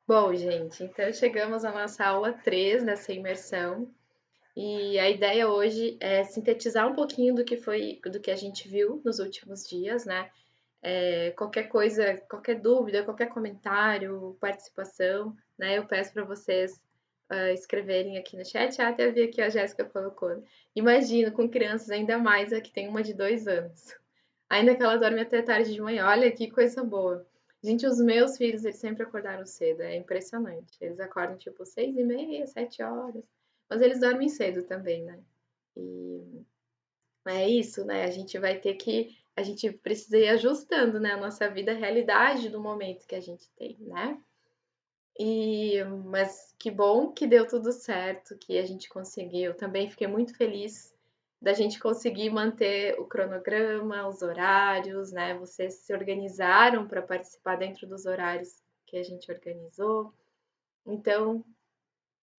Bom, gente, então chegamos à nossa aula 3 dessa imersão e a ideia hoje é sintetizar um pouquinho do que a gente viu nos últimos dias, né? Qualquer coisa, qualquer dúvida, qualquer comentário, participação, né? Eu peço para vocês escreverem aqui no chat. Até vi aqui a Jéssica colocou. Imagino com crianças ainda mais, a que tem uma de 2 anos. Ainda que ela dorme até tarde de manhã. Olha que coisa boa. Gente, os meus filhos, eles sempre acordaram cedo. É impressionante. Eles acordam tipo 6h30, 7 horas. Mas eles dormem cedo também, né? E é isso, né? A gente precisa ir ajustando, né, a nossa vida à realidade do momento que a gente tem, né? Mas que bom que deu tudo certo, que a gente conseguiu. Também fiquei muito feliz da gente conseguir manter o cronograma, os horários, né? Vocês se organizaram para participar dentro dos horários que a gente organizou. Então,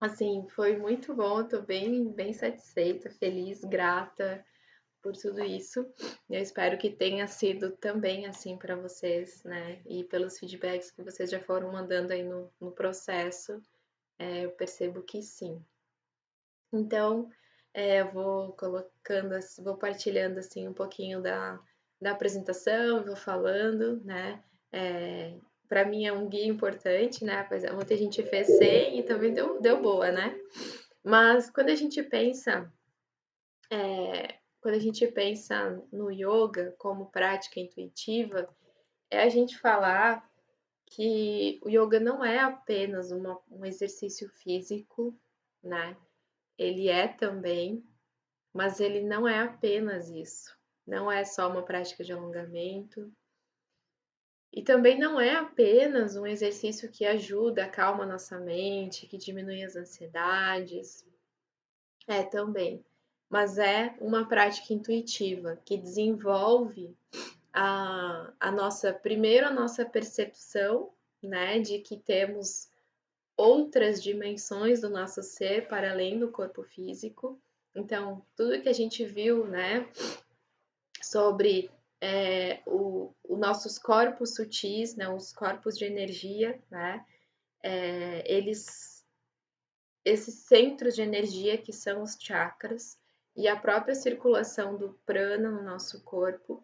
assim, foi muito bom. Estou bem satisfeita, feliz, grata por tudo isso. Eu espero que tenha sido também assim para vocês, né? E pelos feedbacks que vocês já foram mandando aí no processo, eu percebo que sim. Então, eu vou colocando, vou partilhando assim um pouquinho da apresentação, vou falando, né? Para mim é um guia importante, né? Muita gente fez sem e também deu boa, né? Mas quando a gente pensa no yoga como prática intuitiva, é a gente falar que o yoga não é apenas um exercício físico, né? Ele é também, mas ele não é apenas isso. Não é só uma prática de alongamento. E também não é apenas um exercício que ajuda, acalma nossa mente, que diminui as ansiedades. É também. Mas é uma prática intuitiva que desenvolve primeiro a nossa percepção, né, de que temos outras dimensões do nosso ser para além do corpo físico. Então, tudo que a gente viu, né, sobre os nossos corpos sutis, né, os corpos de energia, né, esses centros de energia que são os chakras e a própria circulação do prana no nosso corpo.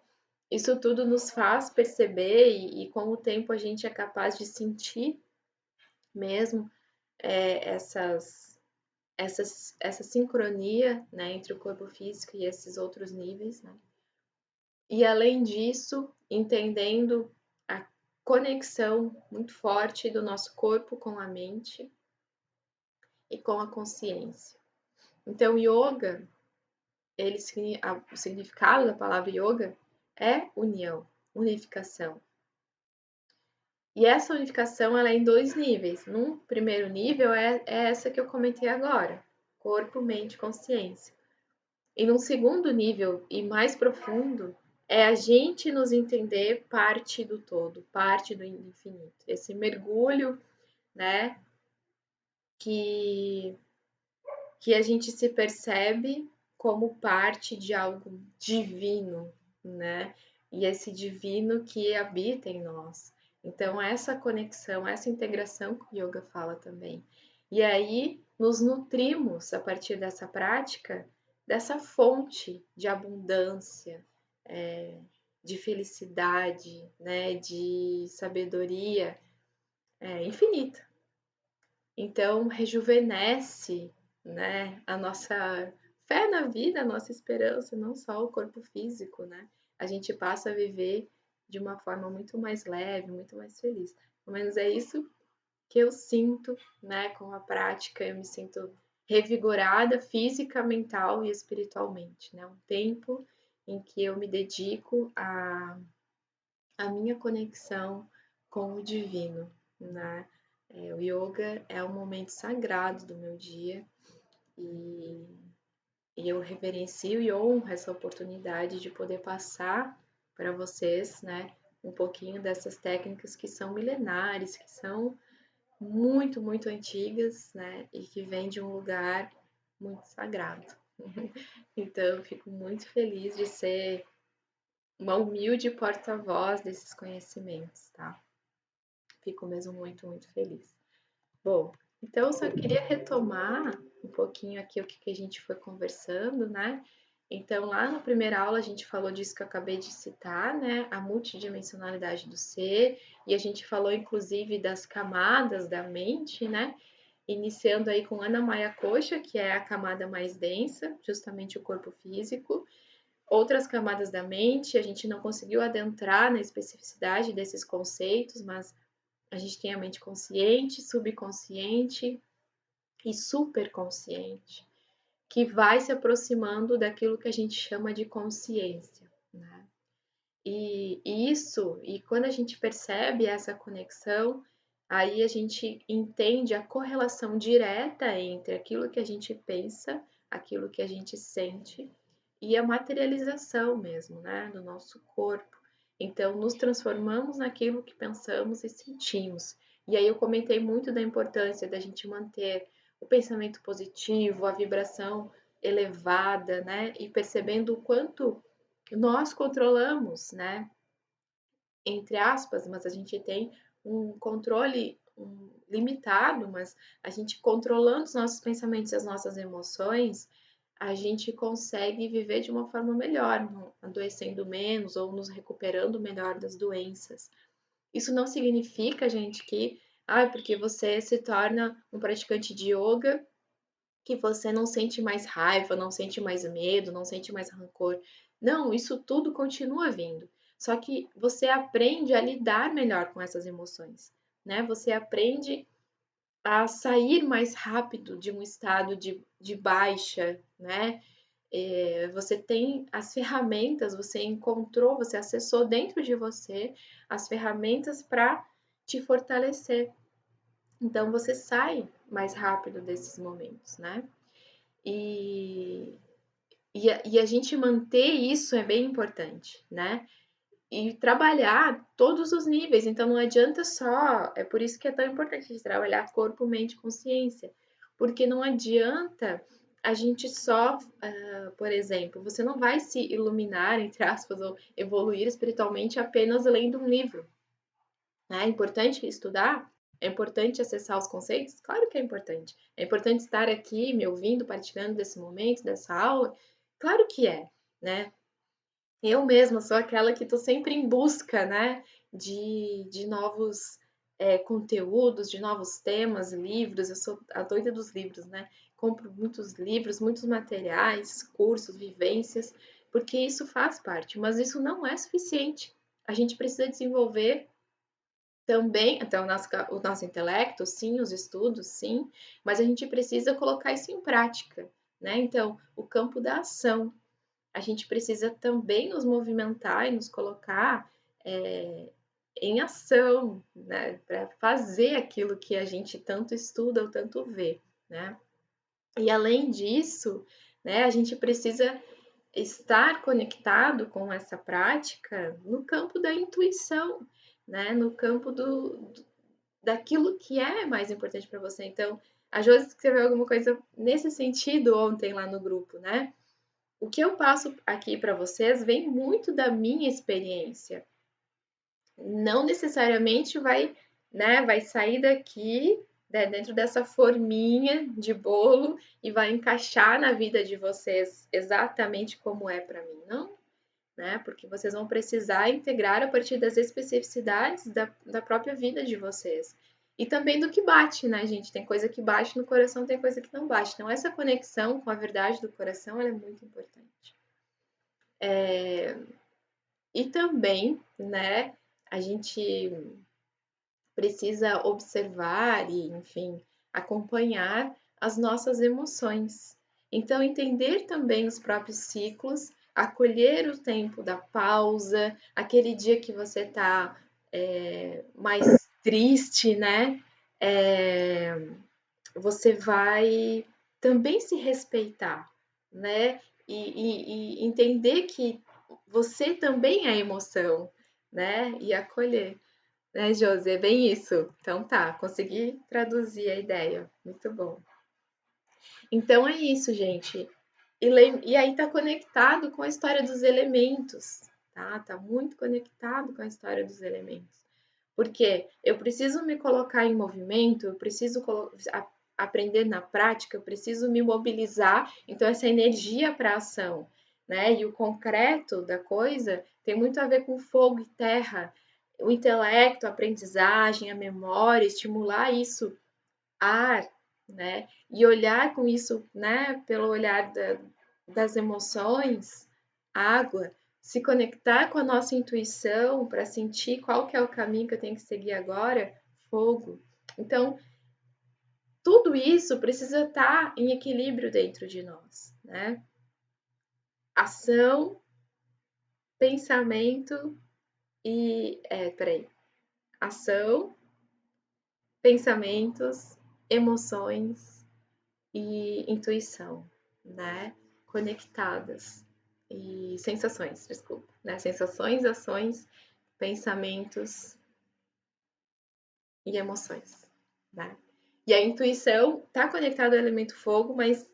Isso tudo nos faz perceber e com o tempo a gente é capaz de sentir mesmo essa sincronia, né, entre o corpo físico e esses outros níveis, né? E além disso, entendendo a conexão muito forte do nosso corpo com a mente e com a consciência. Então, yoga, o significado da palavra yoga é união, unificação. E essa unificação ela é em 2 níveis. Num primeiro nível é essa que eu comentei agora, corpo, mente, consciência. E num segundo nível e mais profundo é a gente nos entender parte do todo, parte do infinito. Esse mergulho, né, que que a gente se percebe como parte de algo divino, né? E esse divino que habita em nós. Então, essa conexão, essa integração que o yoga fala também. E aí, nos nutrimos a partir dessa prática, dessa fonte de abundância, de felicidade, né? De sabedoria infinita. Então, rejuvenesce, né, a nossa fé na vida, a nossa esperança, não só o corpo físico, né? A gente passa a viver de uma forma muito mais leve, muito mais feliz. Pelo menos é isso que eu sinto, né, com a prática. Eu me sinto revigorada física, mental e espiritualmente, né? Um tempo em que eu me dedico à minha conexão com o divino, né? O yoga é um momento sagrado do meu dia e, e eu reverencio e honro essa oportunidade de poder passar para vocês, né, um pouquinho dessas técnicas que são milenares, que são muito antigas, né, e que vêm de um lugar muito sagrado. Então, eu fico muito feliz de ser uma humilde porta-voz desses conhecimentos, tá? Fico mesmo muito feliz. Bom, então eu só queria retomar um pouquinho aqui o que a gente foi conversando, né? Então, lá na primeira aula a gente falou disso que eu acabei de citar, né? A multidimensionalidade do ser, e a gente falou inclusive das camadas da mente, né? Iniciando aí com Ana Maia Coxa, que é a camada mais densa, justamente o corpo físico. Outras camadas da mente, a gente não conseguiu adentrar na especificidade desses conceitos, mas a gente tem a mente consciente, subconsciente e superconsciente, que vai se aproximando daquilo que a gente chama de consciência, né? E quando a gente percebe essa conexão, aí a gente entende a correlação direta entre aquilo que a gente pensa, aquilo que a gente sente e a materialização mesmo, né, do nosso corpo. Então, nos transformamos naquilo que pensamos e sentimos. E aí eu comentei muito da importância da gente manter o pensamento positivo, a vibração elevada, né, e percebendo o quanto nós controlamos, né, entre aspas, mas a gente tem um controle limitado, mas a gente controlando os nossos pensamentos e as nossas emoções, a gente consegue viver de uma forma melhor, não adoecendo menos ou nos recuperando melhor das doenças. Isso não significa, gente, que porque você se torna um praticante de yoga, que você não sente mais raiva, não sente mais medo, não sente mais rancor. Não, isso tudo continua vindo. Só que você aprende a lidar melhor com essas emoções, né? Você aprende a sair mais rápido de um estado de baixa, né? Você tem as ferramentas, você encontrou, você acessou dentro de você as ferramentas para te fortalecer. Então você sai mais rápido desses momentos, né? E, e a gente manter isso é bem importante, né? E trabalhar todos os níveis. Então não adianta só. É por isso que é tão importante a gente trabalhar corpo, mente, consciência. Porque não adianta a gente só, por exemplo, você não vai se iluminar, entre aspas, ou evoluir espiritualmente apenas lendo um livro. Né? É importante estudar? É importante acessar os conceitos? Claro que é importante. É importante estar aqui me ouvindo, partilhando desse momento, dessa aula? Claro que é, né? Eu mesma sou aquela que estou sempre em busca, né, de novos conteúdos, de novos temas, livros. Eu sou a doida dos livros, né? Compro muitos livros, muitos materiais, cursos, vivências, porque isso faz parte, mas isso não é suficiente. A gente precisa desenvolver também, então, o nosso intelecto, sim, os estudos, sim, mas a gente precisa colocar isso em prática, né? Então, o campo da ação. A gente precisa também nos movimentar e nos colocar em ação, né? Para fazer aquilo que a gente tanto estuda ou tanto vê, né? E além disso, né, a gente precisa estar conectado com essa prática no campo da intuição, né? No campo daquilo que é mais importante para você. Então, a Josi escreveu alguma coisa nesse sentido ontem lá no grupo, né? O que eu passo aqui para vocês vem muito da minha experiência. Não necessariamente vai, né, vai sair daqui, né, dentro dessa forminha de bolo e vai encaixar na vida de vocês exatamente como é para mim, não, né? Porque vocês vão precisar integrar a partir das especificidades da própria vida de vocês. E também do que bate, né, gente? Tem coisa que bate no coração, tem coisa que não bate. Então, essa conexão com a verdade do coração ela é muito importante. E também, né, a gente precisa observar e, enfim, acompanhar as nossas emoções. Então, entender também os próprios ciclos, acolher o tempo da pausa, aquele dia que você está mais triste, né? É, você vai também se respeitar, né? E entender que você também é emoção, né? E acolher. Né, Josi? É bem isso. Então tá, consegui traduzir a ideia. Muito bom. Então é isso, gente. E aí tá conectado com a história dos elementos, tá? Tá muito conectado com a história dos elementos. Porque eu preciso me colocar em movimento, eu preciso aprender na prática, eu preciso me mobilizar, então essa energia para ação, né? E o concreto da coisa tem muito a ver com fogo e terra, o intelecto, a aprendizagem, a memória, estimular isso, ar, né? E olhar com isso, né? Pelo olhar das emoções, água, se conectar com a nossa intuição para sentir qual que é o caminho que eu tenho que seguir agora, fogo. Então, tudo isso precisa estar em equilíbrio dentro de nós, né? Ação, pensamento peraí. Ação, pensamentos, emoções e intuição, né? Conectadas. E sensações, desculpa, né? Sensações, ações, pensamentos e emoções, né? E a intuição está conectada ao elemento fogo, mas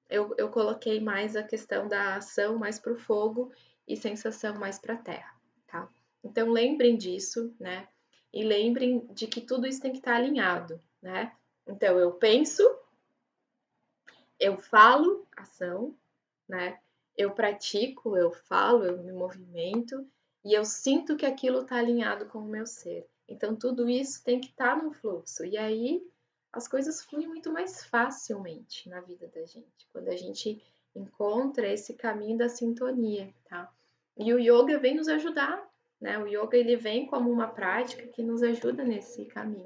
eu coloquei mais a questão da ação mais para o fogo e sensação mais para a terra, tá? Então lembrem disso, né? E lembrem de que tudo isso tem que estar alinhado, né? Então eu penso, eu falo, ação, né? Eu pratico, eu falo, eu me movimento e eu sinto que aquilo está alinhado com o meu ser. Então tudo isso tem que estar no fluxo. E aí as coisas fluem muito mais facilmente na vida da gente, quando a gente encontra esse caminho da sintonia, tá? E o yoga vem nos ajudar, né? O yoga ele vem como uma prática que nos ajuda nesse caminho.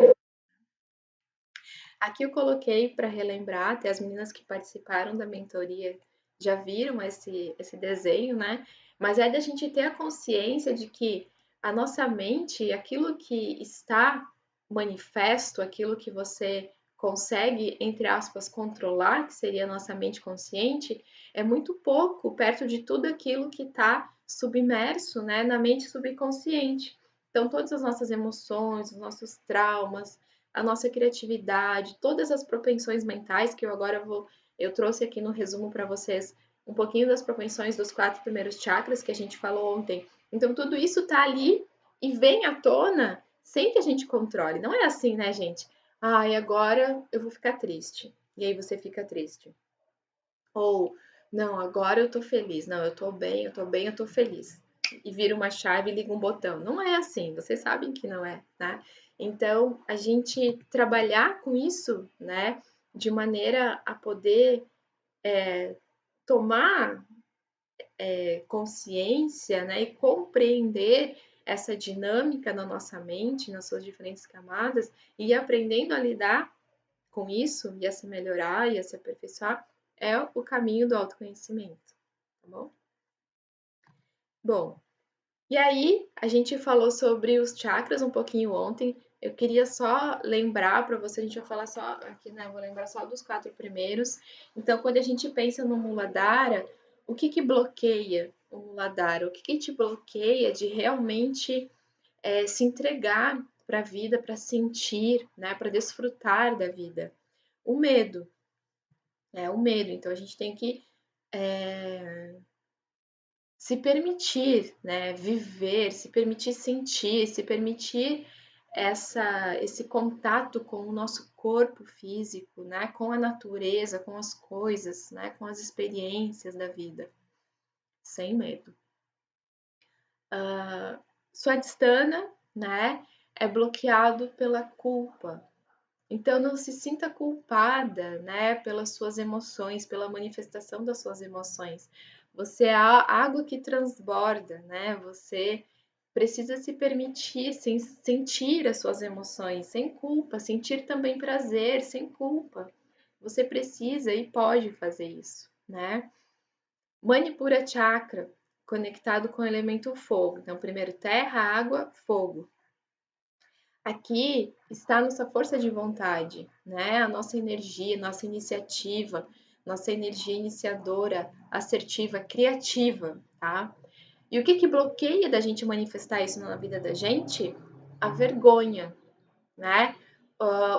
Aqui eu coloquei para relembrar, até as meninas que participaram da mentoria já viram esse desenho, né? Mas é da gente ter a consciência de que a nossa mente, aquilo que está manifesto, aquilo que você consegue, entre aspas, controlar, que seria a nossa mente consciente, é muito pouco perto de tudo aquilo que está submerso, né, na mente subconsciente. Então, todas as nossas emoções, os nossos traumas, a nossa criatividade, todas as propensões mentais que eu trouxe aqui no resumo para vocês um pouquinho das propensões dos 4 primeiros chakras que a gente falou ontem. Então tudo isso tá ali e vem à tona sem que a gente controle. Não é assim, né, gente? Ah, e agora eu vou ficar triste. E aí você fica triste. Ou não, agora eu tô feliz. Não, eu tô bem, eu tô bem, eu tô feliz. E vira uma chave e liga um botão. Não é assim, vocês sabem que não é, né? Então, a gente trabalhar com isso, né, de maneira a poder tomar consciência, né, e compreender essa dinâmica na nossa mente, nas suas diferentes camadas, e ir aprendendo a lidar com isso, e a se melhorar, e a se aperfeiçoar, é o caminho do autoconhecimento, tá bom? Bom, e aí a gente falou sobre os chakras um pouquinho ontem. Eu queria só lembrar para você, a gente vai falar só aqui, né? Vou lembrar só dos 4 primeiros. Então, quando a gente pensa no Muladhara, o que que bloqueia o Muladhara? O que que te bloqueia de realmente se entregar para a vida, para sentir, né? Para desfrutar da vida? O medo, né? O medo. Então, a gente tem que se permitir, né, viver, se permitir sentir, se permitir esse contato com o nosso corpo físico, né, com a natureza, com as coisas, né, com as experiências da vida, sem medo. Swadhisthana, né, é bloqueado pela culpa. Então não se sinta culpada, né, pelas suas emoções, pela manifestação das suas emoções. Você é a água que transborda, né? Você precisa se permitir sentir as suas emoções sem culpa, sentir também prazer sem culpa. Você precisa e pode fazer isso, né? Manipura Chakra, conectado com o elemento fogo. Então, primeiro terra, água, fogo. Aqui está a nossa força de vontade, né? A nossa energia, nossa iniciativa, nossa energia iniciadora, assertiva, criativa, tá? E o que que bloqueia da gente manifestar isso na vida da gente? A vergonha, né?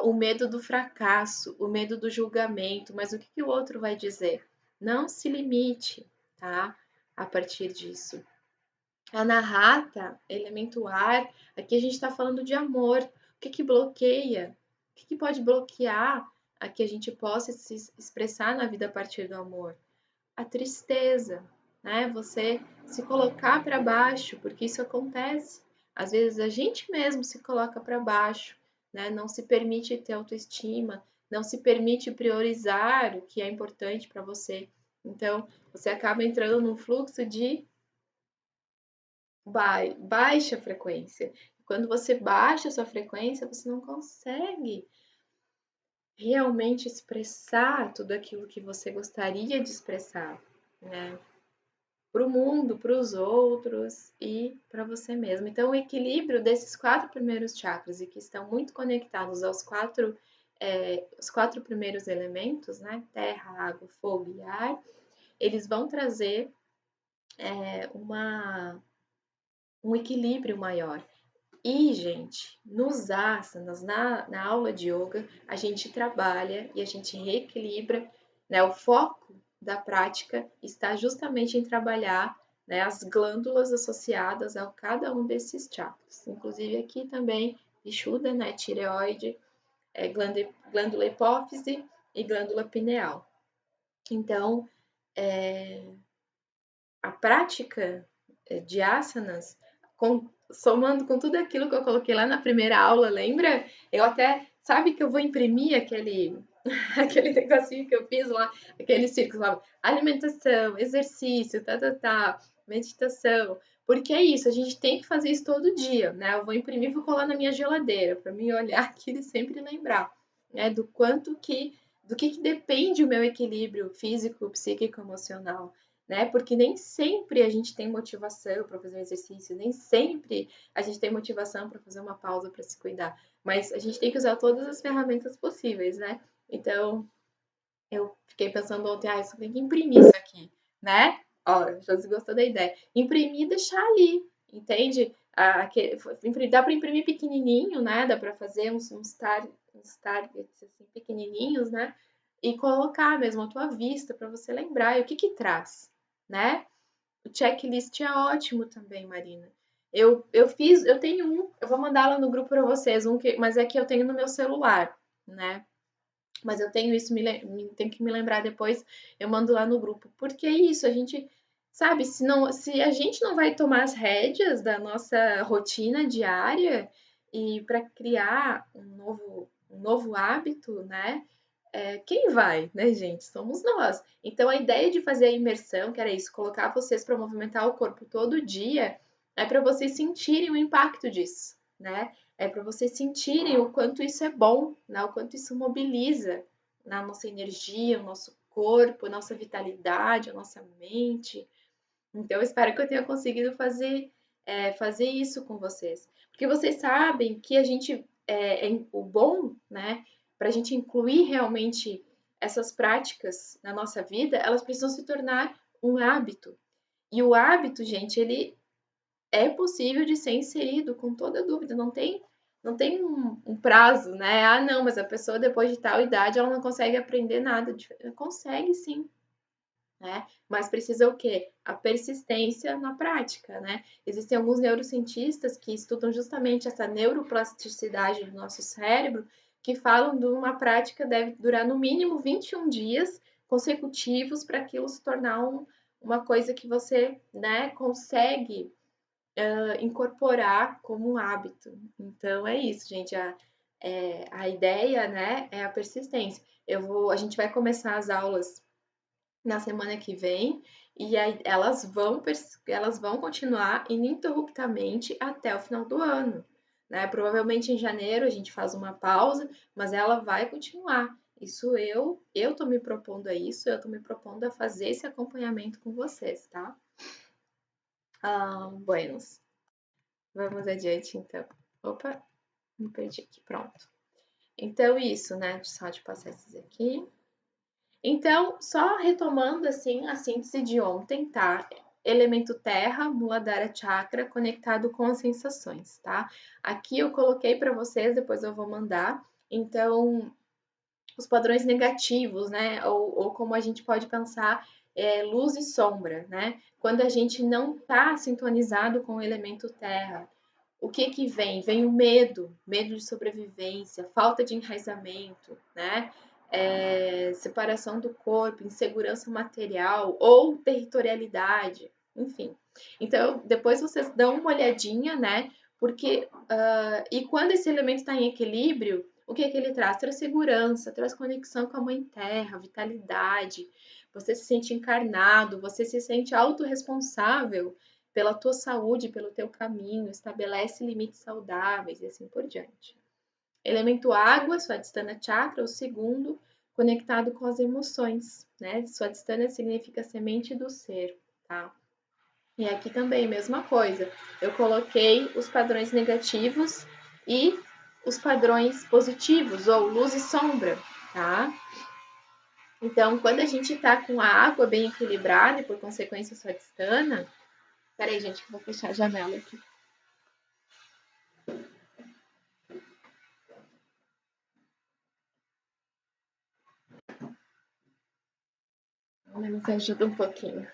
O medo do fracasso, o medo do julgamento, mas o que que o outro vai dizer? Não se limite, tá? A partir disso. Anahata, elemento ar, aqui a gente está falando de amor. O que que bloqueia? O que que pode bloquear a que a gente possa se expressar na vida a partir do amor? A tristeza, né? Você se colocar para baixo, porque isso acontece. Às vezes a gente mesmo se coloca para baixo, né? Não se permite ter autoestima, não se permite priorizar o que é importante para você. Então, você acaba entrando num fluxo de baixa frequência. Quando você baixa a sua frequência, você não consegue realmente expressar tudo aquilo que você gostaria de expressar, né? Para o mundo, para os outros e para você mesmo. Então, o equilíbrio desses 4 primeiros chakras e que estão muito conectados os 4 primeiros elementos, né? Terra, água, fogo e ar, eles vão trazer um equilíbrio maior. E, gente, nos asanas, na aula de yoga, a gente trabalha e a gente reequilibra, né? O foco da prática está justamente em trabalhar, né, as glândulas associadas a cada um desses chakras. Inclusive aqui também, Vishuddha, né, tireoide, glândula hipófise e glândula pineal. Então, a prática de asanas, somando com tudo aquilo que eu coloquei lá na primeira aula, lembra? Eu até, sabe que eu vou imprimir aquele negocinho que eu fiz lá, aquele círculo lá, alimentação, exercício, meditação, porque é isso, a gente tem que fazer isso todo dia, né? Eu vou imprimir e vou colar na minha geladeira, para mim olhar aquilo e sempre lembrar, né, do que depende o meu equilíbrio físico, psíquico, emocional, né? Porque nem sempre a gente tem motivação para fazer um exercício, nem sempre a gente tem motivação para fazer uma pausa para se cuidar, mas a gente tem que usar todas as ferramentas possíveis, né? Então, eu fiquei pensando ontem, ah, eu só tenho que imprimir isso aqui, né? Ó, você gostou da ideia. Imprimir e deixar ali, entende? Dá para imprimir pequenininho, né? Dá para fazer uns targets assim, pequenininhos, né? E colocar mesmo a tua vista para você lembrar. E o que que traz, né? O checklist é ótimo também, Marina. Eu tenho um, eu vou mandar lá no grupo para vocês, mas é que eu tenho no meu celular, né? Mas eu tenho isso, tenho que me lembrar depois, eu mando lá no grupo. Porque é isso, a gente, sabe, se a gente não vai tomar as rédeas da nossa rotina diária e para criar um novo hábito, né? Quem vai, né, gente? Somos nós. Então, a ideia de fazer a imersão, que era isso, colocar vocês para movimentar o corpo todo dia, é para vocês sentirem o impacto disso, né? É para vocês sentirem o quanto isso é bom, né? O quanto isso mobiliza na nossa energia, o nosso corpo, a nossa vitalidade, a nossa mente. Então, eu espero que eu tenha conseguido fazer isso com vocês. Porque vocês sabem que a gente, o bom, né, para a gente incluir realmente essas práticas na nossa vida, elas precisam se tornar um hábito. E o hábito, gente, ele é possível de ser inserido com toda dúvida, não tem um prazo, né? Ah, não, mas a pessoa depois de tal idade ela não consegue aprender nada. Consegue sim, né? Mas precisa o quê? A persistência na prática, né? Existem alguns neurocientistas que estudam justamente essa neuroplasticidade do nosso cérebro, que falam de uma prática que deve durar no mínimo 21 dias consecutivos para aquilo se tornar uma coisa que você, né, consegue incorporar como um hábito. Então é isso, gente. A ideia, né, é a persistência. A gente vai começar as aulas na semana que vem e aí elas vão continuar ininterruptamente até o final do ano, né? Provavelmente em janeiro a gente faz uma pausa, mas ela vai continuar. Isso eu tô me propondo a isso, eu tô me propondo a fazer esse acompanhamento com vocês, tá? Buenos. Vamos adiante então. Opa, me perdi aqui, pronto. Então isso, né? Só de passar esses aqui. Então, só retomando assim a síntese de ontem, tá? Elemento terra, Muladhara Chakra, conectado com as sensações, tá? Aqui eu coloquei para vocês, depois eu vou mandar. Então, os padrões negativos, né? Ou como a gente pode pensar luz e sombra, né? Quando a gente não está sintonizado com o elemento terra, o que que vem? Vem o medo, medo de sobrevivência, falta de enraizamento, né? Separação do corpo, insegurança material ou territorialidade, enfim. Então, depois vocês dão uma olhadinha, né? Porque, e quando esse elemento está em equilíbrio, o que que ele traz? Traz segurança, traz conexão com a Mãe Terra, vitalidade. Você se sente encarnado, você se sente autorresponsável pela tua saúde, pelo teu caminho, estabelece limites saudáveis e assim por diante. Elemento água, Swadhisthana Chakra, o segundo, conectado com as emoções, né? Swadhisthana significa semente do ser, tá? E aqui também, mesma coisa. Eu coloquei os padrões negativos e os padrões positivos, ou luz e sombra, tá? Então, quando a gente tá com a água bem equilibrada e, por consequência, Swadhisthana. Peraí, gente, que eu vou fechar a janela aqui. Me ajuda um pouquinho.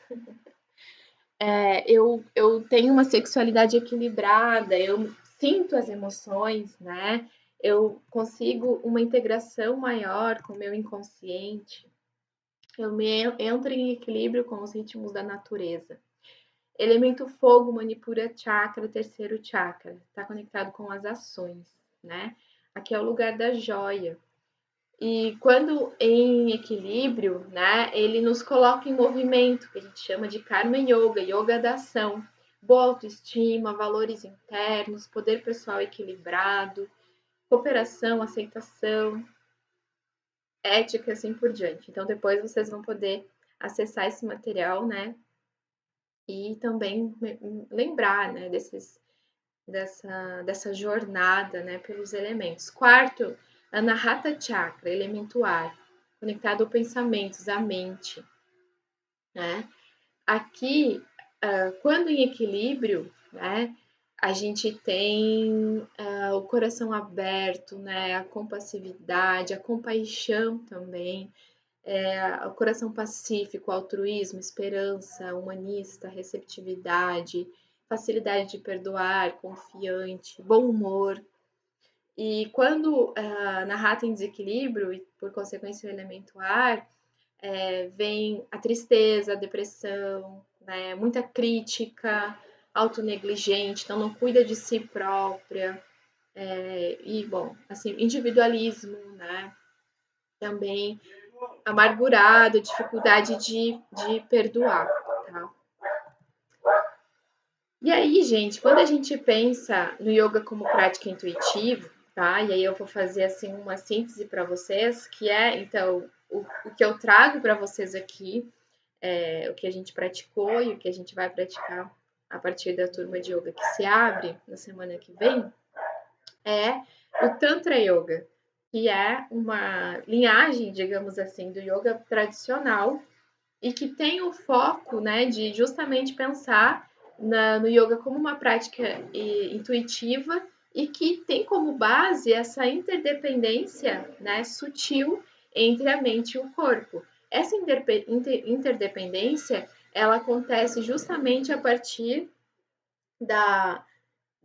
Eu tenho uma sexualidade equilibrada, eu sinto as emoções, né? Eu consigo uma integração maior com o meu inconsciente. Entro em equilíbrio com os ritmos da natureza. Elemento fogo, Manipura Chakra, terceiro chakra, está conectado com as ações, né? Aqui é o lugar da joia. E quando em equilíbrio, né, ele nos coloca em movimento, que a gente chama de Karma Yoga, yoga da ação. Boa autoestima, valores internos, poder pessoal equilibrado, cooperação, aceitação, ética, assim por diante. Então depois vocês vão poder acessar esse material, né, e também lembrar, né, dessa jornada, né, pelos elementos. Quarto, Anahata Chakra, elemento ar, conectado ao pensamentos, à mente, né? Aqui, quando em equilíbrio, né, a gente tem o coração aberto, né, a compassividade, a compaixão também, o coração pacífico, altruísmo, esperança, humanista, receptividade, facilidade de perdoar, confiante, bom humor. E quando na rata em desequilíbrio, e por consequência o elemento ar, vem a tristeza, a depressão, né, muita crítica, autonegligente, então não cuida de si própria. E, bom, assim, individualismo, né? Também amargurado, dificuldade de perdoar, tá? E aí, gente, quando a gente pensa no yoga como prática intuitiva, tá? E aí eu vou fazer assim uma síntese para vocês, que é, então, o que eu trago para vocês aqui, o que a gente praticou e o que a gente vai praticar a partir da turma de yoga que se abre na semana que vem, é o Tantra Yoga, que é uma linhagem, digamos assim, do yoga tradicional e que tem o foco, né, de justamente pensar no yoga como uma prática intuitiva e que tem como base essa interdependência, né, sutil entre a mente e o corpo. Essa interdependência ela acontece justamente a partir da,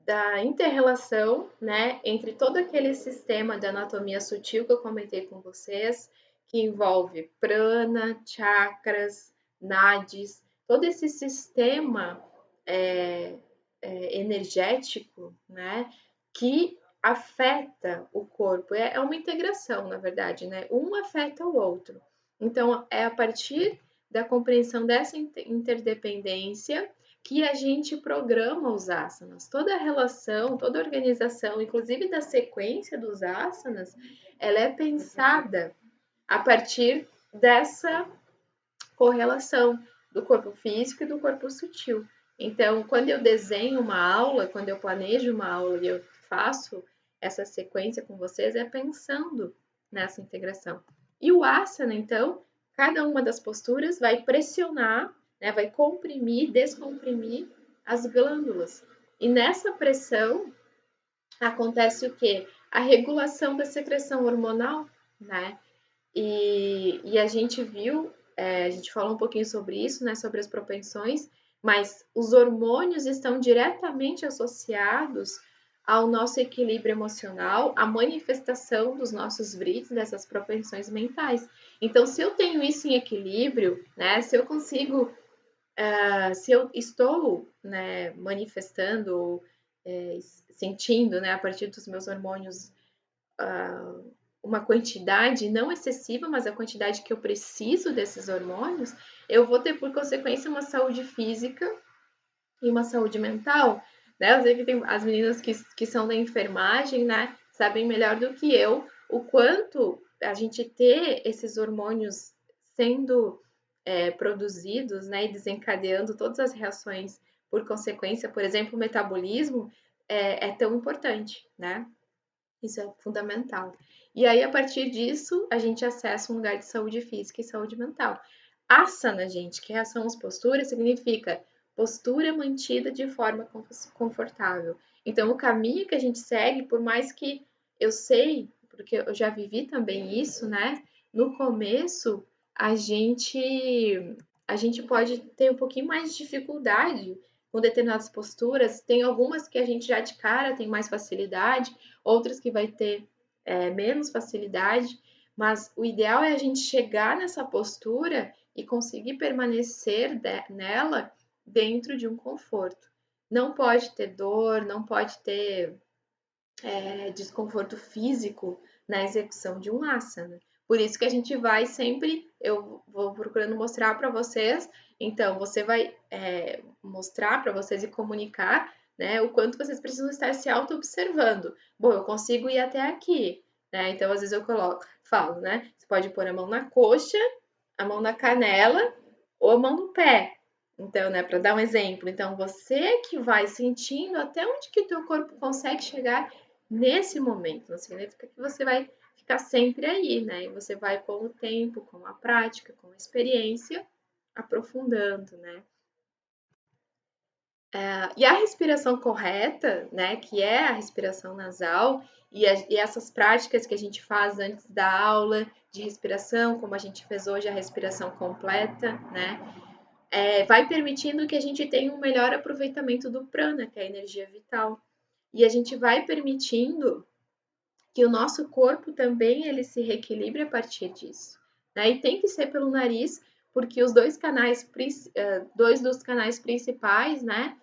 da inter-relação, né, entre todo aquele sistema de anatomia sutil que eu comentei com vocês, que envolve prana, chakras, nadis, todo esse sistema energético, né, que afeta o corpo. É uma integração, na verdade, né? Um afeta o outro. Então, é a partir da compreensão dessa interdependência que a gente programa os asanas. Toda a relação, toda a organização, inclusive da sequência dos asanas, ela é pensada a partir dessa correlação do corpo físico e do corpo sutil. Então, quando eu desenho uma aula, quando eu planejo uma aula e eu faço essa sequência com vocês, é pensando nessa integração. E o asana, então, cada uma das posturas vai pressionar, né, vai comprimir, descomprimir as glândulas. E nessa pressão acontece o quê? A regulação da secreção hormonal, né? E a gente viu a gente falou um pouquinho sobre isso, né, sobre as propensões, mas os hormônios estão diretamente associados ao nosso equilíbrio emocional, à manifestação dos nossos vrids, dessas propensões mentais. Então, se eu tenho isso em equilíbrio, né, se eu consigo, se eu estou, né, manifestando, sentindo, né, a partir dos meus hormônios, uma quantidade não excessiva, mas a quantidade que eu preciso desses hormônios, eu vou ter, por consequência, uma saúde física e uma saúde mental, né? Eu sei que tem as meninas que são da enfermagem, né? Sabem melhor do que eu o quanto a gente ter esses hormônios sendo produzidos, né? E desencadeando todas as reações por consequência, por exemplo, o metabolismo é tão importante, né? Isso é fundamental. E aí, a partir disso, a gente acessa um lugar de saúde física e saúde mental. Asana, gente, que são as posturas, significa postura mantida de forma confortável. Então, o caminho que a gente segue, por mais que eu sei, porque eu já vivi também isso, né? No começo, a gente a gente pode ter um pouquinho mais de dificuldade com determinadas posturas. Tem algumas que a gente já de cara tem mais facilidade, outras que vai ter menos facilidade, mas o ideal é a gente chegar nessa postura e conseguir permanecer nela dentro de um conforto. Não pode ter dor, não pode ter desconforto físico na execução de um asana. Por isso que a gente vai sempre, eu vou procurando mostrar para vocês, então você vai mostrar para vocês e comunicar, né, o quanto vocês precisam estar se auto-observando. Bom, eu consigo ir até aqui, né? Então, às vezes eu falo, né? Você pode pôr a mão na coxa, a mão na canela ou a mão no pé. Então, né, para dar um exemplo, então você que vai sentindo até onde que o teu corpo consegue chegar nesse momento. Não significa que você vai ficar sempre aí, né? E você vai com o tempo, com a prática, com a experiência, aprofundando, né? E a respiração correta, né, que é a respiração nasal, e essas práticas que a gente faz antes da aula de respiração, como a gente fez hoje a respiração completa, né, vai permitindo que a gente tenha um melhor aproveitamento do prana, que é a energia vital. E a gente vai permitindo que o nosso corpo também ele se reequilibre a partir disso. Né? E tem que ser pelo nariz, porque os dois dos canais principais, né,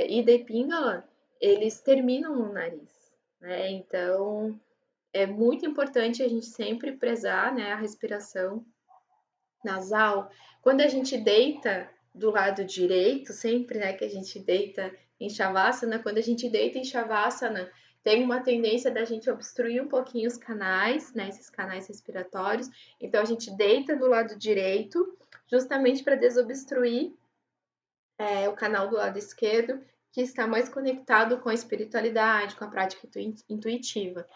Ida e Pingala, eles terminam no nariz. Né? Então, é muito importante a gente sempre prezar, né, a respiração nasal. Quando a gente deita do lado direito, sempre, né, que a gente deita em Shavasana, quando a gente deita em Shavasana, tem uma tendência da gente obstruir um pouquinho os canais, né, esses canais respiratórios. Então, a gente deita do lado direito, justamente para desobstruir o canal do lado esquerdo, que está mais conectado com a espiritualidade, com a prática intuitiva.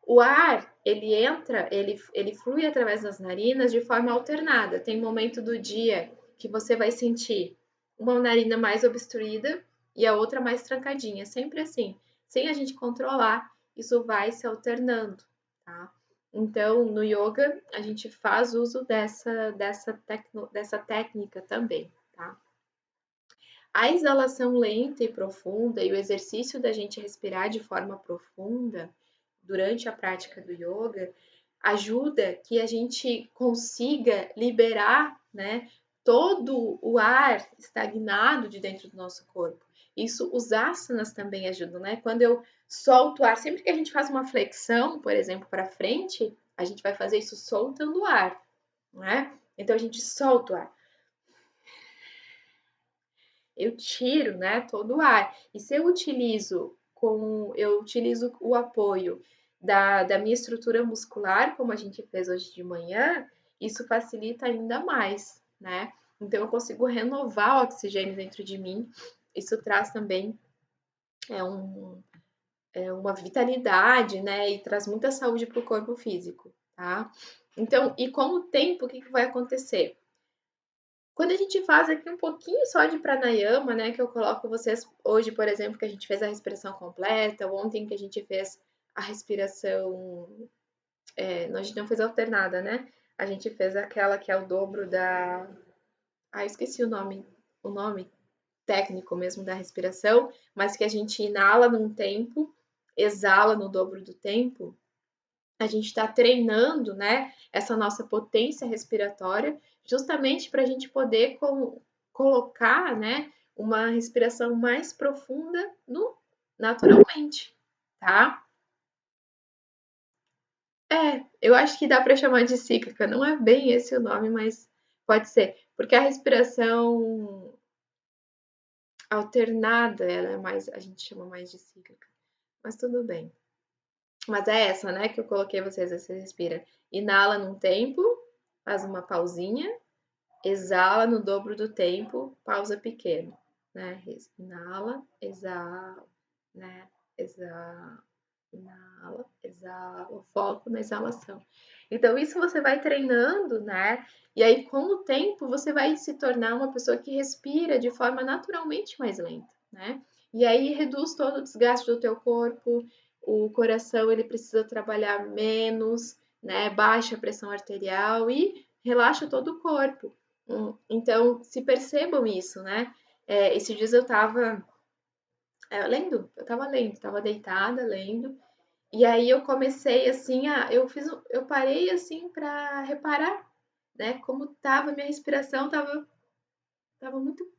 O ar, ele entra, ele flui através das narinas de forma alternada. Tem momento do dia que você vai sentir uma narina mais obstruída e a outra mais trancadinha, sempre assim. Sem a gente controlar, isso vai se alternando, tá? Então, no yoga, a gente faz uso dessa técnica também, tá? A exalação lenta e profunda e o exercício da gente respirar de forma profunda durante a prática do yoga ajuda que a gente consiga liberar, né, todo o ar estagnado de dentro do nosso corpo. Isso os asanas também ajudam, né? Quando eu solto o ar, sempre que a gente faz uma flexão, por exemplo, para frente, a gente vai fazer isso soltando o ar, né? Então a gente solta o ar. Eu tiro, né, todo o ar. E se eu utilizo o apoio da minha estrutura muscular, como a gente fez hoje de manhã, isso facilita ainda mais, né? Então eu consigo renovar o oxigênio dentro de mim. Isso traz também é, um, uma vitalidade, né? E traz muita saúde para o corpo físico, tá? Então, e com o tempo, o que vai acontecer? Quando a gente faz aqui um pouquinho só de pranayama, né, que eu coloco vocês hoje, por exemplo, que a gente fez a respiração completa, ontem que a gente fez a respiração, a gente não fez alternada, né? A gente fez aquela que é o dobro da. Ah, esqueci o nome técnico mesmo da respiração, mas que a gente inala num tempo, exala no dobro do tempo. A gente está treinando, né, essa nossa potência respiratória, justamente para a gente poder colocar, né, uma respiração mais profunda naturalmente, tá? Eu acho que dá para chamar de cíclica, não é bem esse o nome, mas pode ser, porque a respiração alternada, ela é mais, a gente chama mais de cíclica, mas tudo bem. Mas é essa, né, que eu coloquei vocês, você respira, inala num tempo, faz uma pausinha, exala no dobro do tempo, pausa pequena, né? Inala, exala, né? Exala, inala, exala, foco na exalação. Então, isso você vai treinando, né? E aí, com o tempo, você vai se tornar uma pessoa que respira de forma naturalmente mais lenta, né? E aí reduz todo o desgaste do teu corpo, o coração ele precisa trabalhar menos, né? Baixa a pressão arterial e relaxa todo o corpo. Então, se percebam isso, né? Esses dias eu tava lendo, tava deitada lendo, e aí eu comecei assim, eu parei assim para reparar, né? Como tava minha respiração, tava muito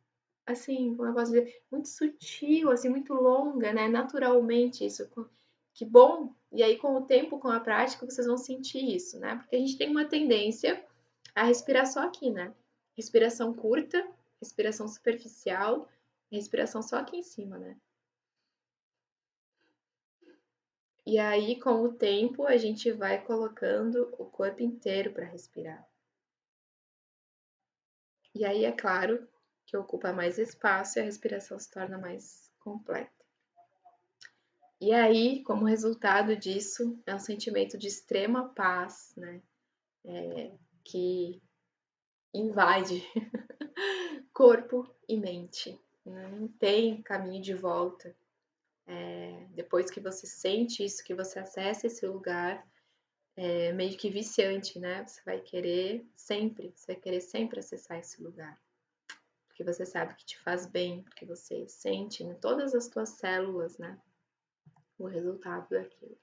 assim, como eu posso dizer, muito sutil, assim, muito longa, né? Naturalmente isso. Que bom! E aí, com o tempo, com a prática, vocês vão sentir isso, né? Porque a gente tem uma tendência a respirar só aqui, né? Respiração curta, respiração superficial, respiração só aqui em cima, né? E aí, com o tempo, a gente vai colocando o corpo inteiro para respirar. E aí, é claro que ocupa mais espaço e a respiração se torna mais completa. E aí, como resultado disso, é um sentimento de extrema paz, né? Que invade corpo e mente. Não tem caminho de volta. Depois que você sente isso, que você acessa esse lugar, é meio que viciante, né? Você vai querer sempre acessar esse lugar. Porque você sabe que te faz bem, porque você sente em todas as tuas células, né? O resultado daquilo.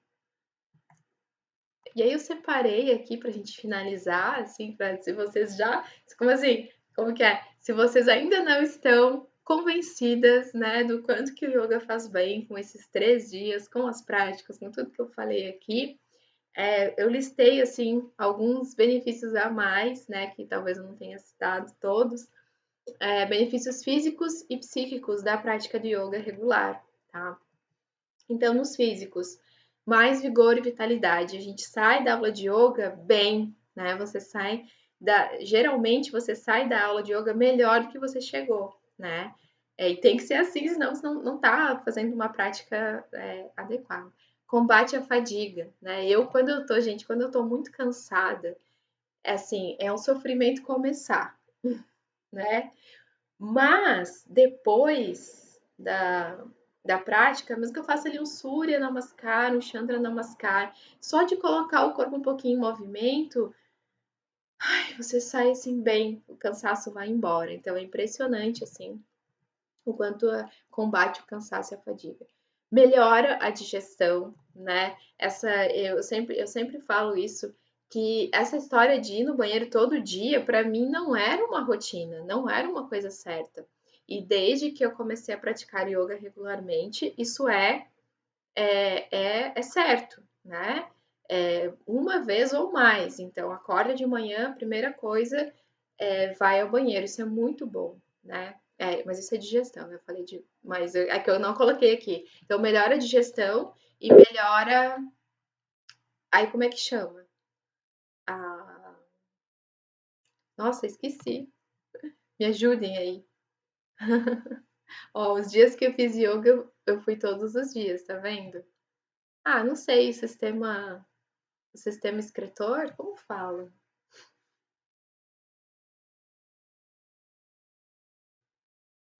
E aí eu separei aqui pra gente finalizar, assim, pra se vocês já. Como assim? Como que é? Se vocês ainda não estão convencidas, né, do quanto que o yoga faz bem com esses 3 dias, com as práticas, com tudo que eu falei aqui, eu listei, assim, alguns benefícios a mais, né, que talvez eu não tenha citado todos, benefícios físicos e psíquicos da prática de yoga regular, tá? Então, nos físicos, mais vigor e vitalidade. A gente sai da aula de yoga bem, né? Geralmente você sai da aula de yoga melhor do que você chegou, né? E tem que ser assim, senão você não tá fazendo uma prática adequada. Combate a fadiga, né? Quando eu tô muito cansada, assim, é um sofrimento começar, né? Mas depois da prática, mesmo que eu faça ali um Surya Namaskar, um Chandra Namaskar, só de colocar o corpo um pouquinho em movimento, você sai assim bem, o cansaço vai embora. Então é impressionante assim o quanto combate o cansaço e a fadiga. Melhora a digestão, né? Eu sempre falo isso, que essa história de ir no banheiro todo dia, para mim não era uma rotina, não era uma coisa certa. E desde que eu comecei a praticar yoga regularmente, isso é certo, né? Uma vez ou mais. Então, acorda de manhã, primeira coisa, vai ao banheiro. Isso é muito bom, né? Mas isso é digestão, eu falei de. Mas é que eu não coloquei aqui. Então, melhora a digestão e melhora. Aí, como é que chama? Ah, nossa, esqueci. Me ajudem aí. Ó, os dias que eu fiz yoga, eu fui todos os dias, tá vendo? Ah, não sei, o sistema excretor, como fala?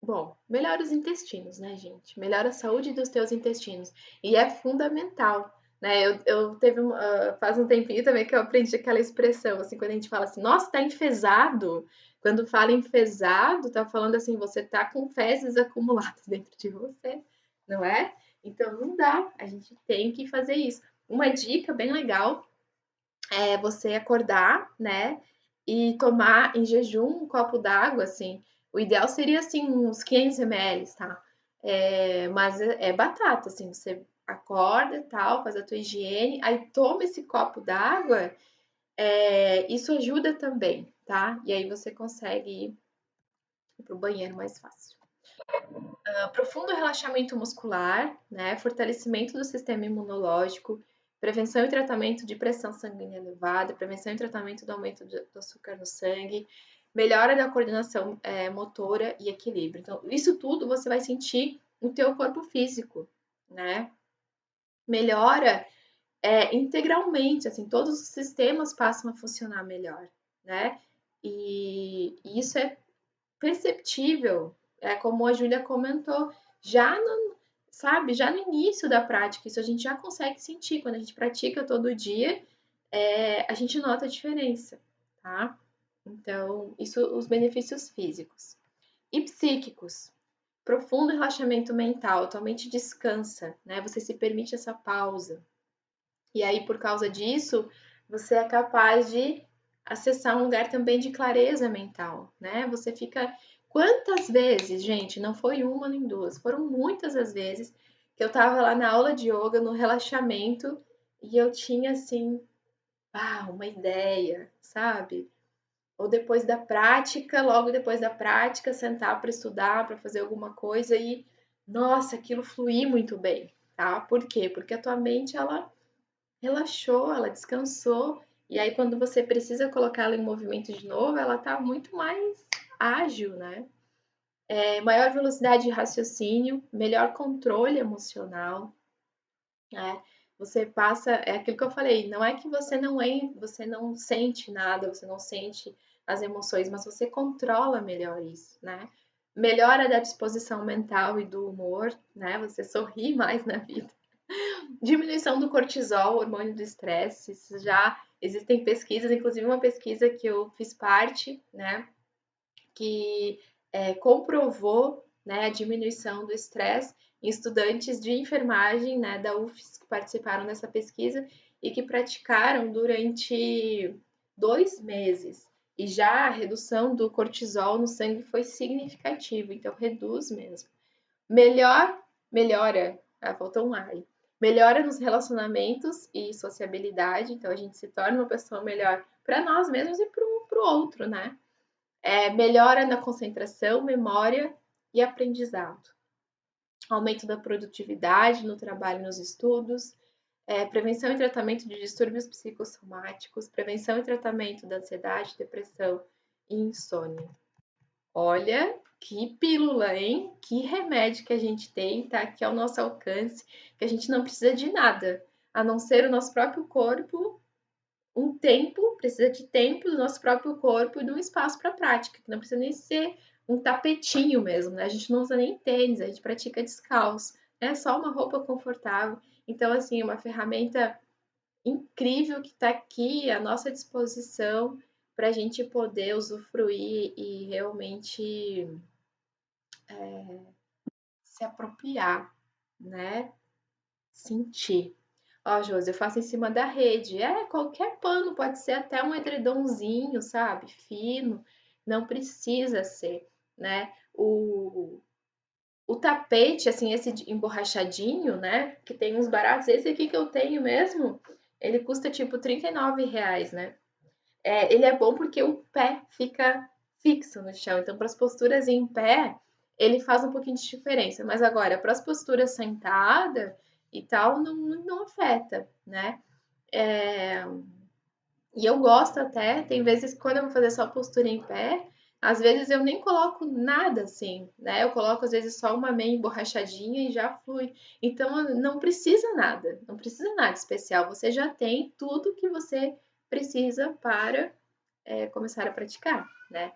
Bom, melhora os intestinos, né, gente? Melhora a saúde dos teus intestinos. E é fundamental, né? Faz um tempinho também que eu aprendi aquela expressão, assim, quando a gente fala assim, nossa, tá enfesado. Quando fala enfesado, tá falando assim, você tá com fezes acumuladas dentro de você, não é? Então não dá, a gente tem que fazer isso. Uma dica bem legal é você acordar, né, e tomar em jejum um copo d'água, assim. O ideal seria, assim, uns 500 ml, tá? Mas é batata, assim, você acorda e tal, faz a tua higiene, aí toma esse copo d'água, isso ajuda também, tá? E aí você consegue ir pro banheiro mais fácil. Profundo relaxamento muscular, né? Fortalecimento do sistema imunológico, prevenção e tratamento de pressão sanguínea elevada, prevenção e tratamento do aumento do açúcar no sangue, melhora da coordenação motora e equilíbrio. Então, isso tudo você vai sentir no teu corpo físico, né? Melhora integralmente, assim, todos os sistemas passam a funcionar melhor, né? E isso é perceptível, como a Júlia comentou, já no, sabe, já no início da prática, isso a gente já consegue sentir, quando a gente pratica todo dia, a gente nota a diferença, tá? Então, isso, os benefícios físicos. E psíquicos, profundo relaxamento mental, tua mente descansa, né? Você se permite essa pausa. E aí, por causa disso, você é capaz de acessar um lugar também de clareza mental, né? Você fica. Quantas vezes, gente, não foi uma nem duas, foram muitas as vezes que eu tava lá na aula de yoga, no relaxamento, e eu tinha assim, uma ideia, sabe? Ou depois da prática, logo depois da prática, sentar para estudar, para fazer alguma coisa e, nossa, aquilo fluir muito bem, tá? Por quê? Porque a tua mente, ela relaxou, ela descansou, e aí quando você precisa colocá-la em movimento de novo, ela tá muito mais ágil, né? Maior velocidade de raciocínio, melhor controle emocional, né? Você passa, é aquilo que eu falei, não é que você não sente nada, você não sente as emoções, mas você controla melhor isso, né? Melhora da disposição mental e do humor, né? Você sorri mais na vida. Diminuição do cortisol, hormônio do estresse, isso já existem pesquisas, inclusive uma pesquisa que eu fiz parte, né, que comprovou, né, a diminuição do estresse em estudantes de enfermagem, né, da UFES que participaram dessa pesquisa e que praticaram durante 2 meses. E já a redução do cortisol no sangue foi significativa, então reduz mesmo. Melhora, faltou um ai. Melhora nos relacionamentos e sociabilidade, então a gente se torna uma pessoa melhor para nós mesmos e para o outro, né? Melhora na concentração, memória e aprendizado. Aumento da produtividade no trabalho e nos estudos, prevenção e tratamento de distúrbios psicossomáticos, prevenção e tratamento da ansiedade, depressão e insônia. Olha, que pílula, hein? Que remédio que a gente tem, tá aqui ao nosso alcance, que a gente não precisa de nada, a não ser o nosso próprio corpo, precisa de tempo do nosso próprio corpo e de um espaço para prática, que não precisa nem ser um tapetinho mesmo, né? A gente não usa nem tênis, a gente pratica descalço, é só uma roupa confortável. Então, assim, é uma ferramenta incrível que está aqui à nossa disposição para a gente poder usufruir e realmente se apropriar, né? Sentir. Ó, Josi, eu faço em cima da rede. Qualquer pano, pode ser até um edredomzinho, sabe? Fino, não precisa ser, né? O tapete, assim, esse emborrachadinho, né? Que tem uns baratos, esse aqui que eu tenho mesmo, ele custa tipo R$ 39, né? Ele é bom porque o pé fica fixo no chão. Então, para as posturas em pé, ele faz um pouquinho de diferença. Mas agora, para as posturas sentada e tal, não afeta, né? É, E eu gosto até, tem vezes que quando eu vou fazer só postura em pé, às vezes eu nem coloco nada assim, né? Eu coloco às vezes só uma meia emborrachadinha e já flui. Então não precisa nada, não precisa nada especial. Você já tem tudo que você precisa para começar a praticar, né?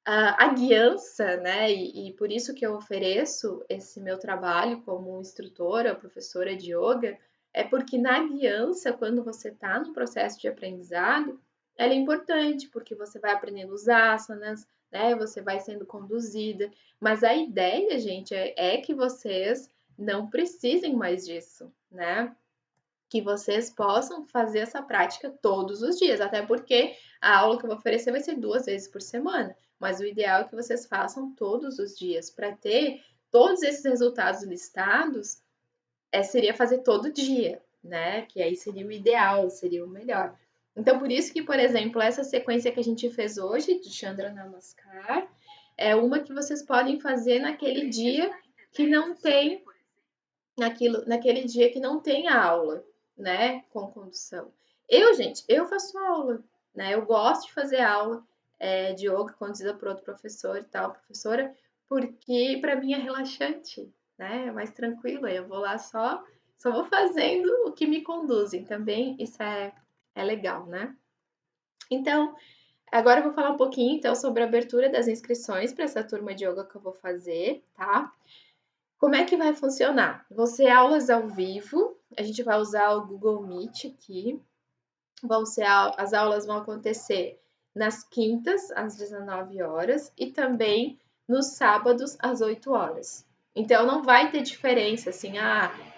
A guiança, né? E por isso que eu ofereço esse meu trabalho como instrutora, professora de yoga, é porque na guiança, quando você está no processo de aprendizado, ela é importante, porque você vai aprendendo os asanas, né? Você vai sendo conduzida. Mas a ideia, gente, é que vocês não precisem mais disso, né? Que vocês possam fazer essa prática todos os dias, até porque a aula que eu vou oferecer vai ser 2 vezes por semana, mas o ideal é que vocês façam todos os dias para ter todos esses resultados listados. Seria fazer todo dia, né? Que aí seria o ideal, seria o melhor. Então, por isso que, por exemplo, essa sequência que a gente fez hoje de Chandra Namaskar é uma que vocês podem fazer naquele dia que não tem naquele dia que não tem a aula, né, com condução. Gente, eu faço aula, né? Eu gosto de fazer aula de yoga conduzida por outro professor e tal, professora, porque para mim é relaxante, né? É mais tranquilo. Eu vou lá só vou fazendo o que me conduzem também. Isso é legal, né? Então, agora eu vou falar um pouquinho então sobre a abertura das inscrições para essa turma de yoga que eu vou fazer, tá? Como é que vai funcionar? Vão ser aulas ao vivo, a gente vai usar o Google Meet aqui. As aulas vão acontecer nas quintas, às 19 horas, e também nos sábados, às 8 horas. Então, não vai ter diferença assim,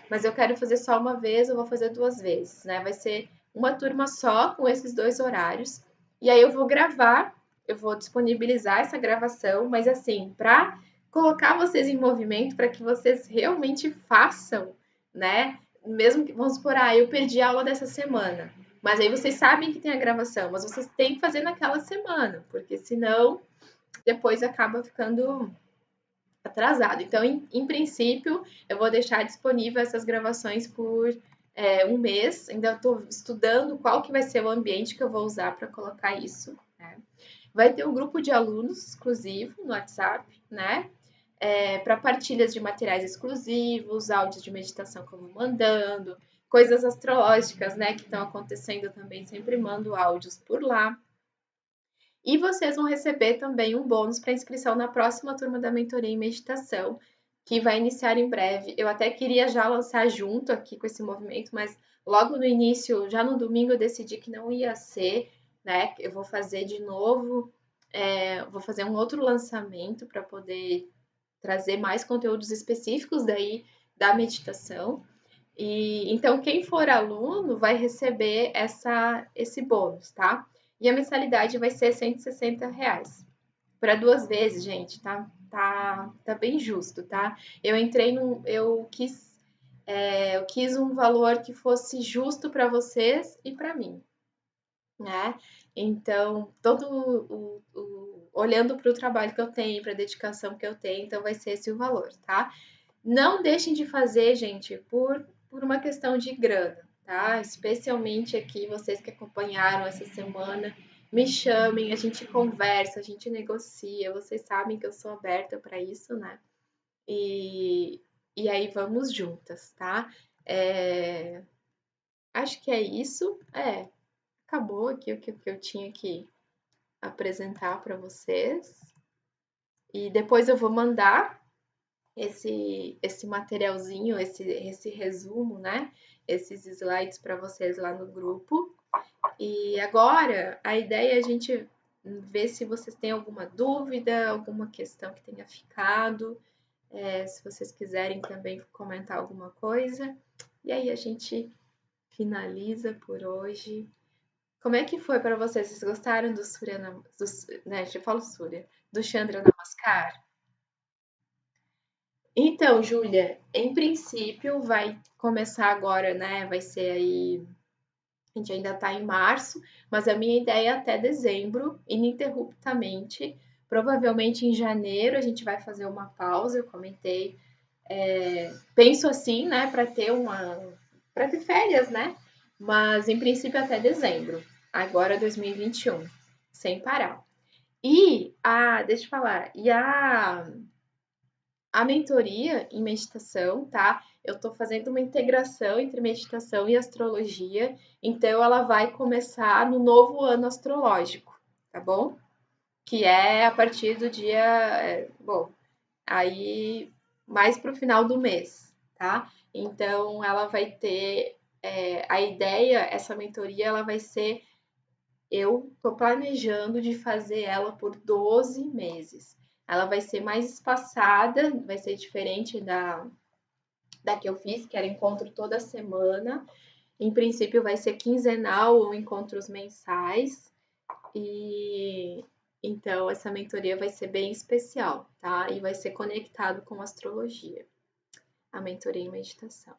mas eu quero fazer só uma vez, eu vou fazer 2 vezes, né? Vai ser uma turma só com esses 2 horários. E aí eu vou gravar, eu vou disponibilizar essa gravação, mas assim, para colocar vocês em movimento, para que vocês realmente façam, né? Mesmo que, vamos supor, eu perdi a aula dessa semana. Mas aí vocês sabem que tem a gravação, mas vocês têm que fazer naquela semana, porque senão depois acaba ficando atrasado. Então, em princípio, eu vou deixar disponível essas gravações por um mês. Ainda estou estudando qual que vai ser o ambiente que eu vou usar para colocar isso. Né? Vai ter um grupo de alunos exclusivo no WhatsApp, né? Para partilhas de materiais exclusivos, áudios de meditação que eu vou mandando, coisas astrológicas, né, que estão acontecendo também, sempre mando áudios por lá. E vocês vão receber também um bônus para inscrição na próxima turma da mentoria em meditação, que vai iniciar em breve. Eu até queria já lançar junto aqui com esse movimento, mas logo no início, já no domingo, eu decidi que não ia ser, né? Eu vou fazer de novo, vou fazer um outro lançamento para poder trazer mais conteúdos específicos daí da meditação. E então quem for aluno vai receber esse bônus, tá? E a mensalidade vai ser R$ 160 para 2 vezes, gente, tá? Tá bem justo, tá? Eu quis um valor que fosse justo para vocês e para mim, né? Então, olhando para o trabalho que eu tenho, para a dedicação que eu tenho, então vai ser esse o valor, tá? Não deixem de fazer, gente, por uma questão de grana, tá? Especialmente aqui, vocês que acompanharam essa semana, me chamem, a gente conversa, a gente negocia. Vocês sabem que eu sou aberta para isso, né? E aí vamos juntas, tá? Acho que é isso. Acabou aqui o que eu tinha que apresentar para vocês. E depois eu vou mandar esse materialzinho, esse resumo, né? Esses slides para vocês lá no grupo. E agora a ideia é a gente ver se vocês têm alguma dúvida, alguma questão que tenha ficado, se vocês quiserem também comentar alguma coisa. E aí a gente finaliza por hoje. Como é que foi para vocês? Vocês gostaram do Surya, né? Eu falo Surya, do Chandra Namaskar? Então, Júlia, em princípio vai começar agora, né? Vai ser aí. A gente ainda tá em março, mas a minha ideia é até dezembro, ininterruptamente. Provavelmente em janeiro a gente vai fazer uma pausa, eu comentei. Penso assim, né, para ter férias, né? Mas em princípio até dezembro, agora 2021, sem parar. Deixa eu falar, a mentoria em meditação, tá? Eu tô fazendo uma integração entre meditação e astrologia, então ela vai começar no novo ano astrológico, tá bom? Que é a partir do dia, aí mais pro final do mês, tá? Então ela vai ter a ideia, essa mentoria, ela vai ser, eu tô planejando de fazer ela por 12 meses. Ela vai ser mais espaçada, vai ser diferente da que eu fiz, que era encontro toda semana. Em princípio, vai ser quinzenal ou encontros mensais. E então essa mentoria vai ser bem especial, tá? E vai ser conectado com astrologia, a mentoria em meditação.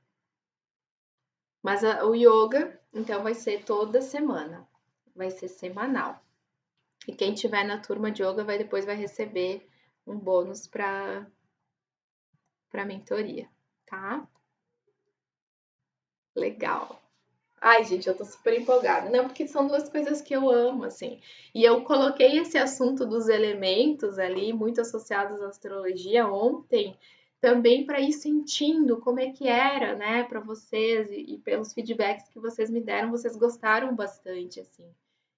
Mas o yoga, então, vai ser toda semana, vai ser semanal. E quem tiver na turma de yoga depois vai receber um bônus para mentoria, tá? Legal. Ai, gente, eu tô super empolgada. Não, porque são duas coisas que eu amo, assim. E eu coloquei esse assunto dos elementos ali, muito associados à astrologia, ontem, também para ir sentindo como é que era, né, para vocês e pelos feedbacks que vocês me deram, vocês gostaram bastante, assim.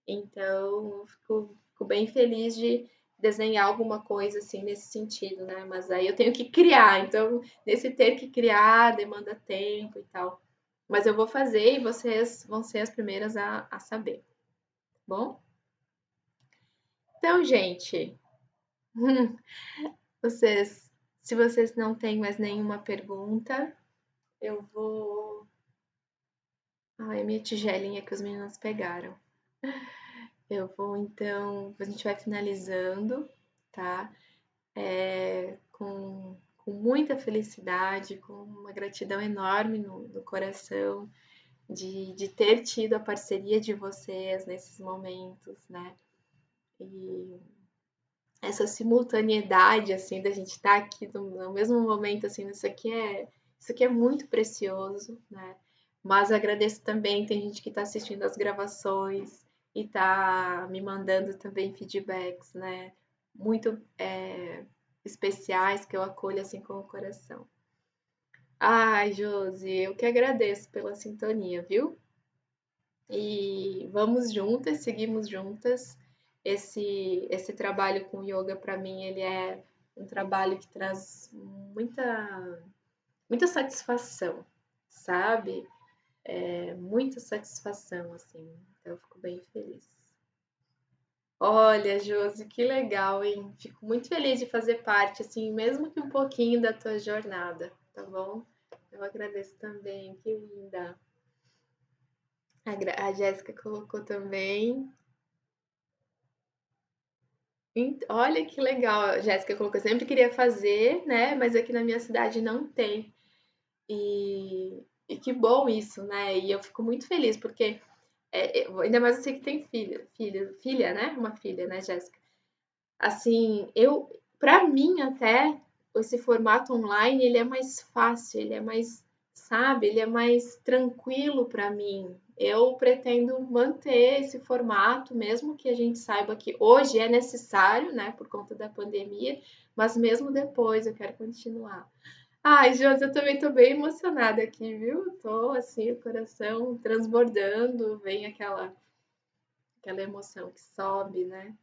Então, fico bem feliz de desenhar alguma coisa assim nesse sentido, né? Mas aí eu tenho que criar, então, nesse ter que criar demanda tempo e tal. Mas eu vou fazer e vocês vão ser as primeiras a saber, tá bom? Então, gente, vocês, se vocês não têm mais nenhuma pergunta, eu vou. Ai, minha tigelinha que os meninos pegaram. Eu vou então, a gente vai finalizando, tá? Com muita felicidade, com uma gratidão enorme no coração de ter tido a parceria de vocês nesses momentos, né? E essa simultaneidade, assim, da gente estar aqui no mesmo momento, assim, isso aqui é muito precioso, né? Mas agradeço também, tem gente que está assistindo as gravações e está me mandando também feedbacks, né? Muito especiais que eu acolho, assim, com o coração. Ai, Josi, eu que agradeço pela sintonia, viu? E vamos juntas, seguimos juntas. Esse trabalho com yoga para mim ele é um trabalho que traz muita satisfação, sabe? Muita satisfação assim. Então eu fico bem feliz. Olha, Josi, que legal, hein? Fico muito feliz de fazer parte, assim, mesmo que um pouquinho da tua jornada, tá bom? Eu agradeço também, que linda. A Jéssica colocou também. Olha que legal, a Jéssica colocou, eu sempre queria fazer, né? Mas aqui na minha cidade não tem. E que bom isso, né? E eu fico muito feliz, porque ainda mais você que tem filha, né? Uma filha, né, Jéssica? Assim, para mim até, esse formato online, ele é mais fácil, ele é mais, sabe, ele é mais tranquilo para mim. Eu pretendo manter esse formato, mesmo que a gente saiba que hoje é necessário, né, por conta da pandemia, mas mesmo depois eu quero continuar. Ai, Josi, eu também tô bem emocionada aqui, viu? Tô assim, o coração transbordando, vem aquela emoção que sobe, né?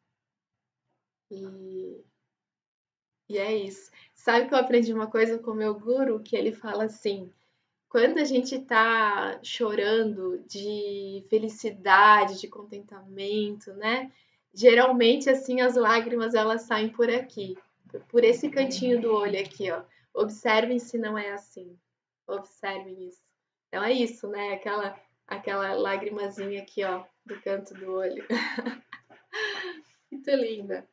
E E é isso. Sabe que eu aprendi uma coisa com o meu guru, que ele fala assim: quando a gente tá chorando de felicidade, de contentamento, né? Geralmente assim as lágrimas elas saem por aqui, por esse cantinho do olho aqui, ó. Observem se não é assim. Observem isso. Então é isso, né? Aquela lagrimazinha aqui, ó, do canto do olho. Muito linda.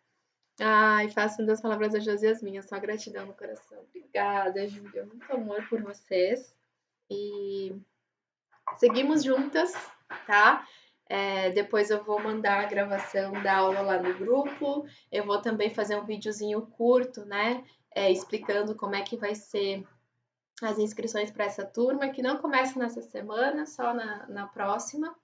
Ai, façam das palavras da Josi as minhas, só gratidão no coração. Obrigada, Júlia. Muito amor por vocês. E seguimos juntas, tá? Depois eu vou mandar a gravação da aula lá no grupo. Eu vou também fazer um videozinho curto, né? Explicando como é que vai ser as inscrições para essa turma, que não começa nessa semana, só na próxima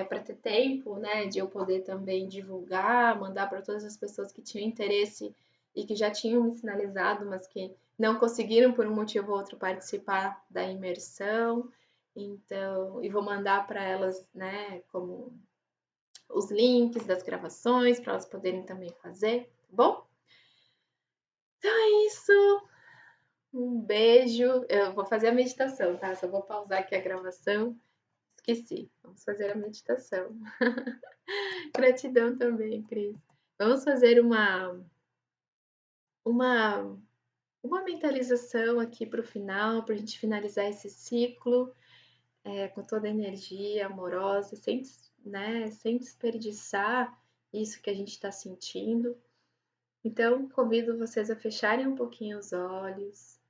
para ter tempo, né, de eu poder também divulgar, mandar para todas as pessoas que tinham interesse e que já tinham me sinalizado, mas que não conseguiram por um motivo ou outro participar da imersão. Então, e vou mandar para elas, né, como os links das gravações para elas poderem também fazer, tá bom? Então é isso. Um beijo. Eu vou fazer a meditação, tá? Só vou pausar aqui a gravação. Esqueci. Vamos fazer a meditação. Gratidão também, Cris. Vamos fazer uma, uma mentalização aqui para o final, para a gente finalizar esse ciclo com toda a energia amorosa, sem, né, sem desperdiçar isso que a gente está sentindo. Então, convido vocês a fecharem um pouquinho os olhos.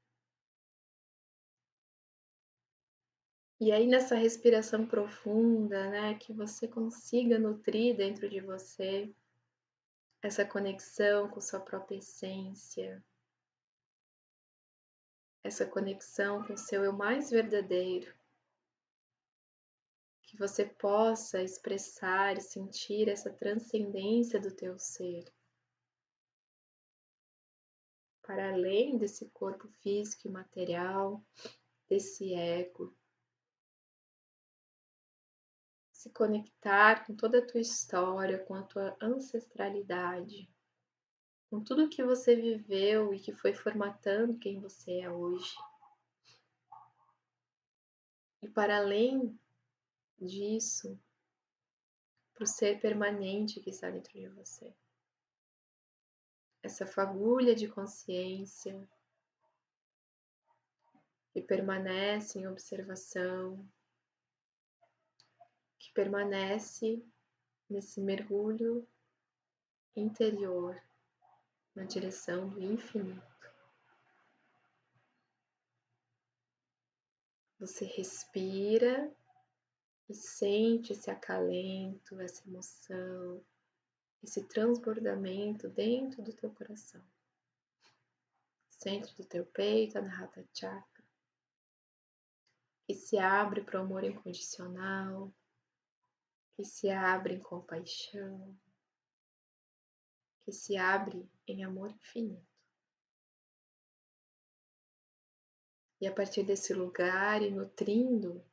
E aí, nessa respiração profunda, né, que você consiga nutrir dentro de você essa conexão com sua própria essência, essa conexão com o seu eu mais verdadeiro, que você possa expressar e sentir essa transcendência do teu ser, para além desse corpo físico e material, desse ego, se conectar com toda a tua história, com a tua ancestralidade, com tudo que você viveu e que foi formatando quem você é hoje. E para além disso, para o ser permanente que está dentro de você. Essa fagulha de consciência que permanece em observação, que permanece nesse mergulho interior na direção do infinito. Você respira e sente esse acalento, essa emoção, esse transbordamento dentro do teu coração. Centro do teu peito, Anahata Chakra, que se abre para o amor incondicional, que se abre em compaixão, que se abre em amor infinito. E a partir desse lugar e nutrindo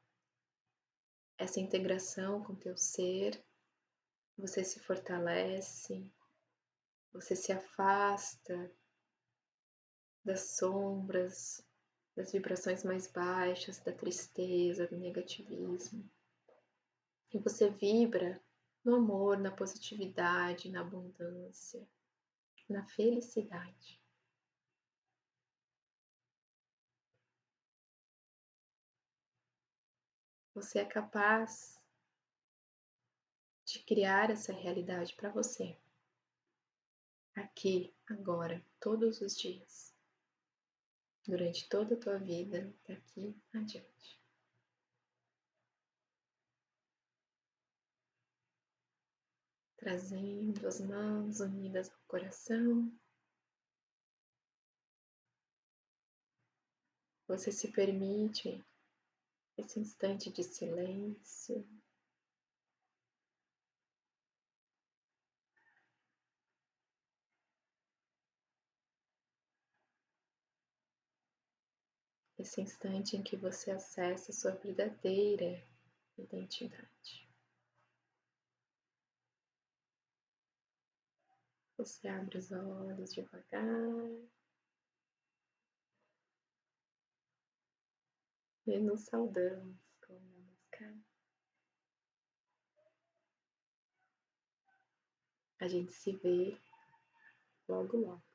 essa integração com teu ser, você se fortalece, você se afasta das sombras, das vibrações mais baixas, da tristeza, do negativismo. E você vibra no amor, na positividade, na abundância, na felicidade. Você é capaz de criar essa realidade para você, aqui, agora, todos os dias, durante toda a tua vida, daqui adiante. Trazendo as mãos unidas ao coração, você se permite esse instante de silêncio. Esse instante em que você acessa a sua verdadeira identidade. Você abre os olhos devagar e nos saudamos com Namaskar. A gente se vê logo logo.